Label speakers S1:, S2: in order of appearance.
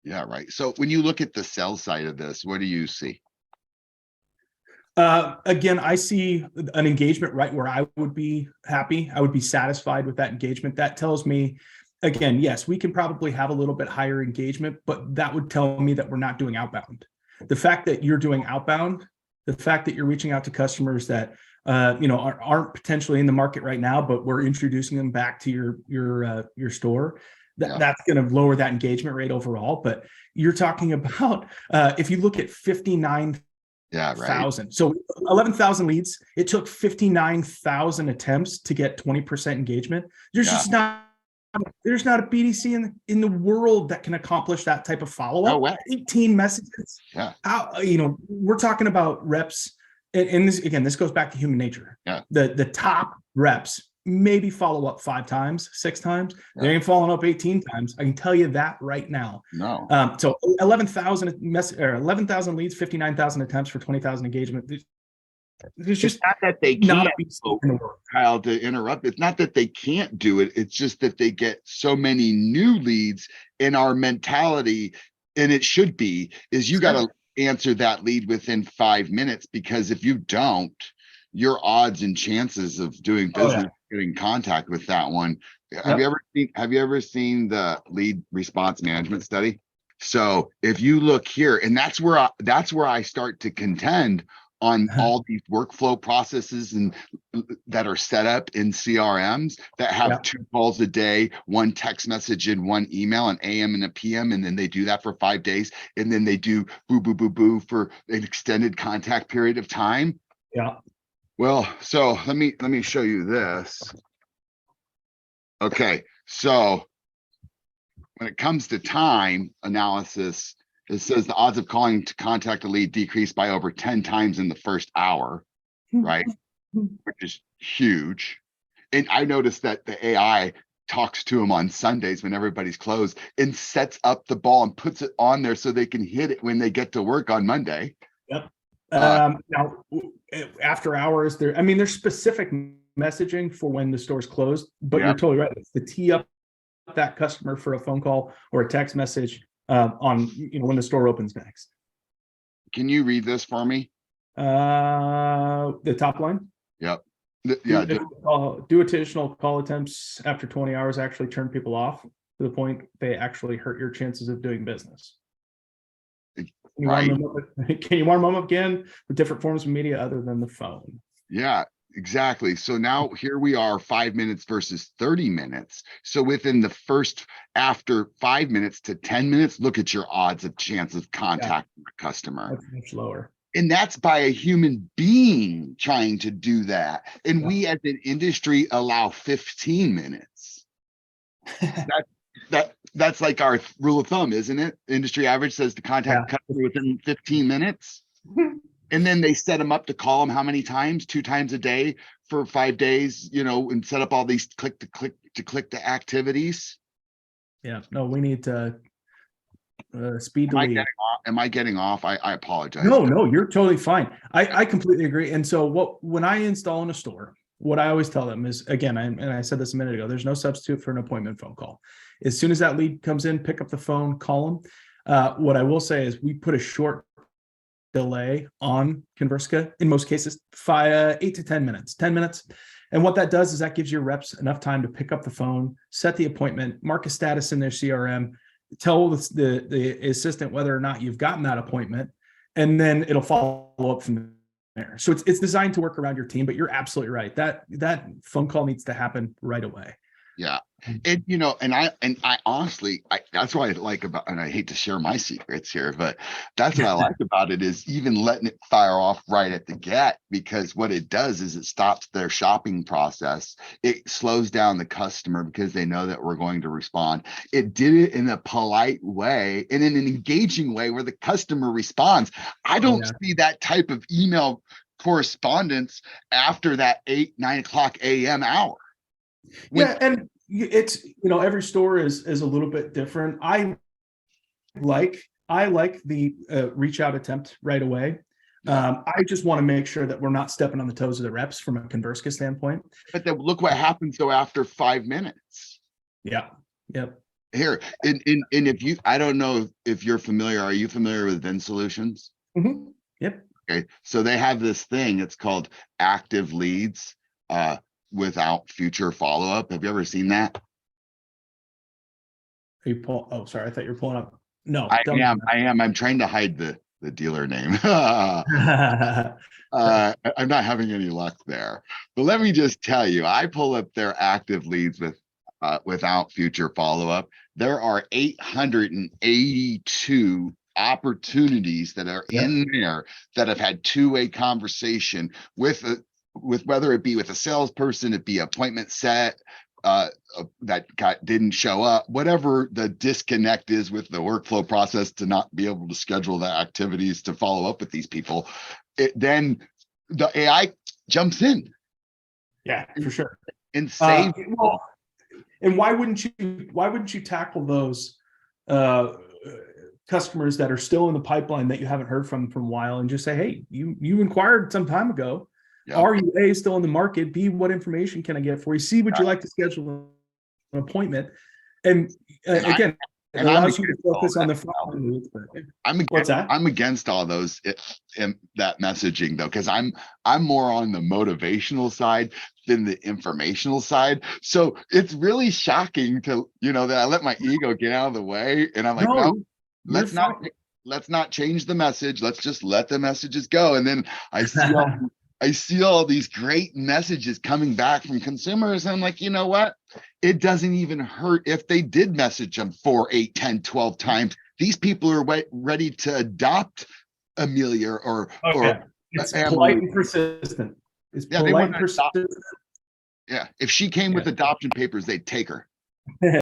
S1: Yeah, right. So when you look at the sales side of this, what do you see?
S2: Again, I see an engagement right where I would be happy. I would be satisfied with that engagement. That tells me, again, yes, we can probably have a little bit higher engagement, but that would tell me that we're not doing outbound. The fact that you're doing outbound, the fact that you're reaching out to customers that aren't potentially in the market right now, but we're introducing them back to your store.
S1: Yeah.
S2: That's going to lower that engagement rate overall. But you're talking about if you look at 59,000.
S1: Yeah, right.
S2: So 11,000 leads. It took 59,000 attempts to get 20% engagement. There's
S1: Yeah.
S2: just not a BDC in the world that can accomplish that type of follow-up.
S1: No way.
S2: 18 messages.
S1: Yeah.
S2: We're talking about reps, and this goes back to human nature.
S1: Yeah.
S2: The top reps maybe follow up 5 times, 6 times.
S1: Yeah.
S2: They ain't following up 18 times. I can tell you that right now.
S1: No.
S2: So 11,000 leads, 59,000 attempts for 20,000 engagement. There's just
S1: not that they can't, Kyle, to interrupt. It's not that they can't do it. It's just that they get so many new leads in our mentality, and it should be, is you got to answer that lead within 5 minutes, because if you don't, your odds and chances of doing business, getting contact with that one. Have you ever seen the lead response management study? So if you look here, and that's where I start to contend on all these workflow processes and that are set up in CRMs that have 2 calls a day, 1 text message and 1 email, an AM and a PM, and then they do that for 5 days, and then they do boo boo boo boo for an extended contact period of time.
S2: Yeah.
S1: Well, so let me show you this. Okay, so when it comes to time analysis, it says the odds of calling to contact a lead decreased by over 10 times in the first hour, right? Which is huge. And I noticed that the AI talks to them on Sundays when everybody's closed and sets up the ball and puts it on there so they can hit it when they get to work on Monday.
S2: Yep. Now, after hours, there's specific messaging for when the store's closed, but you're totally right. It's to tee up that customer for a phone call or a text message on when the store opens next.
S1: Can you read this for me?
S2: The top line.
S1: Yep.
S2: Do additional call attempts after 20 hours actually turn people off to the point they actually hurt your chances of doing business. Can you warm them up again with different forms of media other than the phone? Yeah,
S1: exactly. So now here we are, 5 minutes versus 30 minutes. So within the first, after 5 minutes to 10 minutes, look at your odds of chance of contacting a customer.
S2: That's much lower. And
S1: that's by a human being trying to do that. And we as an industry allow 15 minutes. That's like our rule of thumb, isn't it? Industry average says to contact a customer within 15 minutes. And then they set them up to call them how many times? 2 times a day for 5 days, and set up all these click to activities.
S2: Yeah, no, we need to speed.
S1: Am I getting off? I apologize.
S2: No, you're totally fine. I completely agree. And so when I install in a store, what I always tell them is, again, and I said this a minute ago, there's no substitute for an appointment phone call. As soon as that lead comes in, pick up the phone, call them. What I will say is we put a short delay on Conversica, in most cases, 8 to 10 minutes, 10 minutes. And what that does is that gives your reps enough time to pick up the phone, set the appointment, mark a status in their CRM, tell the assistant whether or not you've gotten that appointment, and then it'll follow up from there. So it's designed to work around your team, but you're absolutely right. That phone call needs to happen right away.
S1: Yeah. And and I honestly, that's what I like about, and I hate to share my secrets here, but that's what I like about it, is even letting it fire off right at the get, because what it does is it stops their shopping process. It slows down the customer because they know that we're going to respond. It did it in a polite way and in an engaging way where the customer responds. I don't see that type of email correspondence after that 8-9 o'clock a.m. hour.
S2: And it's every store is a little bit different. I like the reach out attempt right away. I just want to make sure that we're not stepping on the toes of the reps from a Conversica standpoint.
S1: But then look what happens though after 5 minutes.
S2: Yeah. Yep.
S1: here, and if you, I don't know if you're familiar, are you familiar with Vin Solutions?
S2: Mhm. Yep.
S1: Okay, so they have this thing, it's called active leads without future follow-up. Have you ever seen that?
S2: Are you pull? Oh, sorry. I thought you were pulling up. No,
S1: I
S2: tell me.
S1: am. I'm trying to hide the dealer name. I'm not having any luck there. But let me just tell you, I pull up their active leads without future follow-up. There are 882 opportunities that are
S2: Yep.
S1: in there that have had two-way conversation with whether it be with a salesperson, it be appointment set, that didn't show up, whatever the disconnect is with the workflow process to not be able to schedule the activities to follow up with these people, then the AI jumps in
S2: Yeah, for sure.
S1: and saves.
S2: Well, and why wouldn't you tackle those customers that are still in the pipeline that you haven't heard from a while and just say, hey, you inquired some time ago.
S1: Yeah.
S2: Are you A, still in the market? B, what information can I get for you? C, would you like to schedule an appointment? And again, it allows you to focus on the front. What's that?
S1: I'm against all those that messaging though, because I'm more on the motivational side than the informational side. So it's really shocking to that I let my ego get out of the way, and I'm like, no, let's not change the message. Let's just let the messages go. And then I see all these great messages coming back from consumers. And I'm like, you know what? It doesn't even hurt if they did message them 4, 8, 10, 12 times. These people are ready to adopt Amelia or
S2: it's polite and persistent. It's polite and persistent.
S1: Yeah. If she came with adoption papers, they'd take her.